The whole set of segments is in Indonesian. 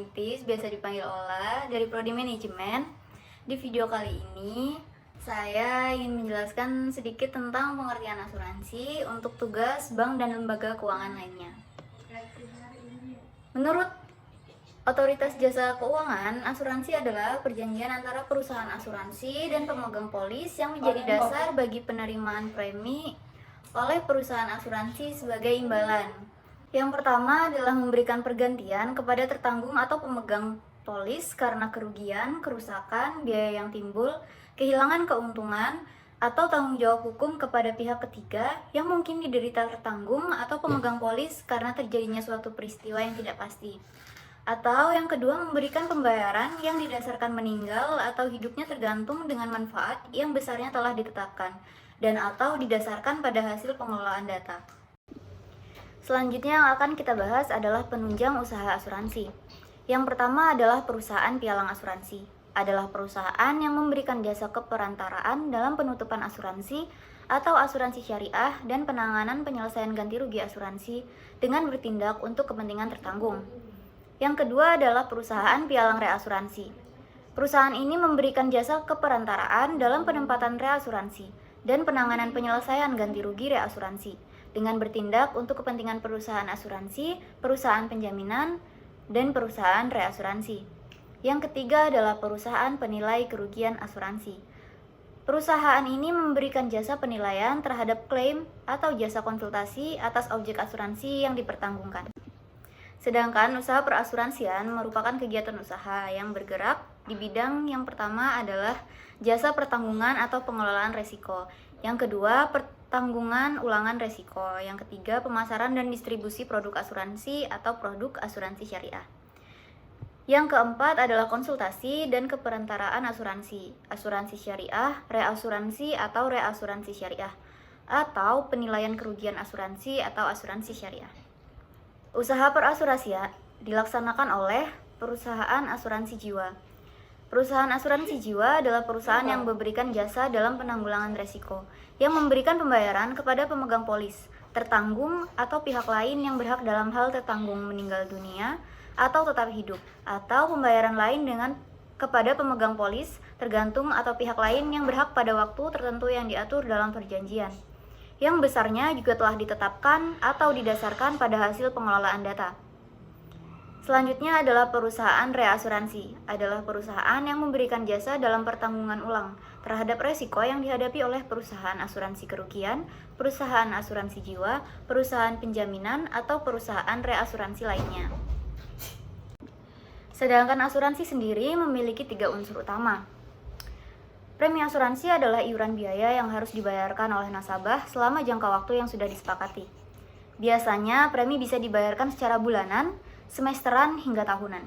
Anitis, biasa dipanggil Ola, dari Prodi Manajemen. Di video kali ini, saya ingin menjelaskan sedikit tentang pengertian asuransi untuk tugas bank dan lembaga keuangan lainnya. Menurut Otoritas Jasa Keuangan, asuransi adalah perjanjian antara perusahaan asuransi dan pemegang polis yang menjadi dasar bagi penerimaan premi oleh perusahaan asuransi sebagai imbalan. Yang pertama adalah memberikan pergantian kepada tertanggung atau pemegang polis karena kerugian, kerusakan, biaya yang timbul, kehilangan keuntungan, atau tanggung jawab hukum kepada pihak ketiga yang mungkin diderita tertanggung atau pemegang polis karena terjadinya suatu peristiwa yang tidak pasti. Atau yang kedua, memberikan pembayaran yang didasarkan meninggal atau hidupnya tergantung dengan manfaat yang besarnya telah ditetapkan dan atau didasarkan pada hasil pengelolaan data. Selanjutnya yang akan kita bahas adalah penunjang usaha asuransi. Yang pertama adalah perusahaan pialang asuransi. Adalah perusahaan yang memberikan jasa keperantaraan dalam penutupan asuransi atau asuransi syariah dan penanganan penyelesaian ganti rugi asuransi dengan bertindak untuk kepentingan tertanggung. Yang kedua adalah perusahaan pialang reasuransi. Perusahaan ini memberikan jasa keperantaraan dalam penempatan reasuransi dan penanganan penyelesaian ganti rugi reasuransi dengan bertindak untuk kepentingan perusahaan asuransi, perusahaan penjaminan, dan perusahaan reasuransi. Yang ketiga adalah perusahaan penilai kerugian asuransi. Perusahaan ini memberikan jasa penilaian terhadap klaim atau jasa konsultasi atas objek asuransi yang dipertanggungkan. Sedangkan usaha perasuransian merupakan kegiatan usaha yang bergerak di bidang yang pertama adalah jasa pertanggungan atau pengelolaan resiko. Yang kedua, pertanggungan ulangan resiko. Yang ketiga, pemasaran dan distribusi produk asuransi atau produk asuransi syariah. Yang keempat adalah konsultasi dan keperantaraan asuransi, asuransi syariah, reasuransi atau reasuransi syariah, atau penilaian kerugian asuransi atau asuransi syariah. Usaha perasuransian dilaksanakan oleh perusahaan asuransi jiwa. Perusahaan asuransi jiwa adalah perusahaan yang memberikan jasa dalam penanggulangan resiko, yang memberikan pembayaran kepada pemegang polis, tertanggung, atau pihak lain yang berhak dalam hal tertanggung meninggal dunia atau tetap hidup, atau pembayaran lain kepada pemegang polis, tergantung, atau pihak lain yang berhak pada waktu tertentu yang diatur dalam perjanjian, yang besarnya juga telah ditetapkan atau didasarkan pada hasil pengelolaan data. Selanjutnya adalah perusahaan reasuransi, adalah perusahaan yang memberikan jasa dalam pertanggungan ulang terhadap resiko yang dihadapi oleh perusahaan asuransi kerugian, perusahaan asuransi jiwa, perusahaan penjaminan, atau perusahaan reasuransi lainnya. Sedangkan asuransi sendiri memiliki 3 unsur utama. Premi asuransi adalah iuran biaya yang harus dibayarkan oleh nasabah selama jangka waktu yang sudah disepakati. Biasanya premi bisa dibayarkan secara bulanan, semesteran, hingga tahunan.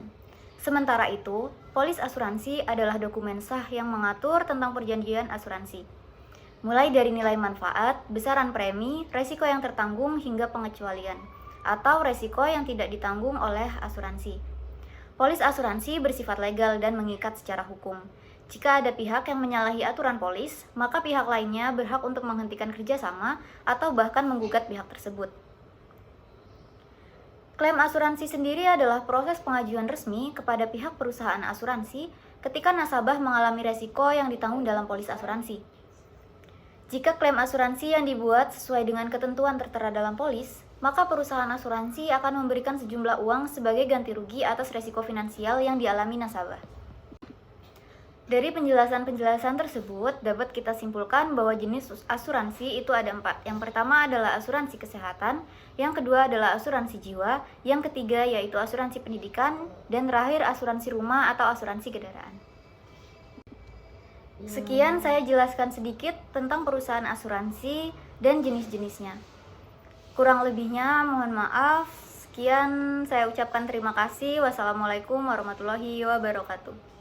Sementara itu, polis asuransi adalah dokumen sah yang mengatur tentang perjanjian asuransi. Mulai dari nilai manfaat, besaran premi, resiko yang tertanggung, hingga pengecualian, atau resiko yang tidak ditanggung oleh asuransi. Polis asuransi bersifat legal dan mengikat secara hukum. Jika ada pihak yang menyalahi aturan polis, maka pihak lainnya berhak untuk menghentikan kerjasama atau bahkan menggugat pihak tersebut. Klaim asuransi sendiri adalah proses pengajuan resmi kepada pihak perusahaan asuransi ketika nasabah mengalami resiko yang ditanggung dalam polis asuransi. Jika klaim asuransi yang dibuat sesuai dengan ketentuan tertera dalam polis, maka perusahaan asuransi akan memberikan sejumlah uang sebagai ganti rugi atas resiko finansial yang dialami nasabah. Dari penjelasan-penjelasan tersebut, dapat kita simpulkan bahwa jenis asuransi itu ada 4. Yang pertama adalah asuransi kesehatan, yang kedua adalah asuransi jiwa, yang ketiga yaitu asuransi pendidikan, dan terakhir asuransi rumah atau asuransi kendaraan. Sekian saya jelaskan sedikit tentang perusahaan asuransi dan jenis-jenisnya. Kurang lebihnya mohon maaf. Sekian saya ucapkan terima kasih. Wassalamualaikum warahmatullahi wabarakatuh.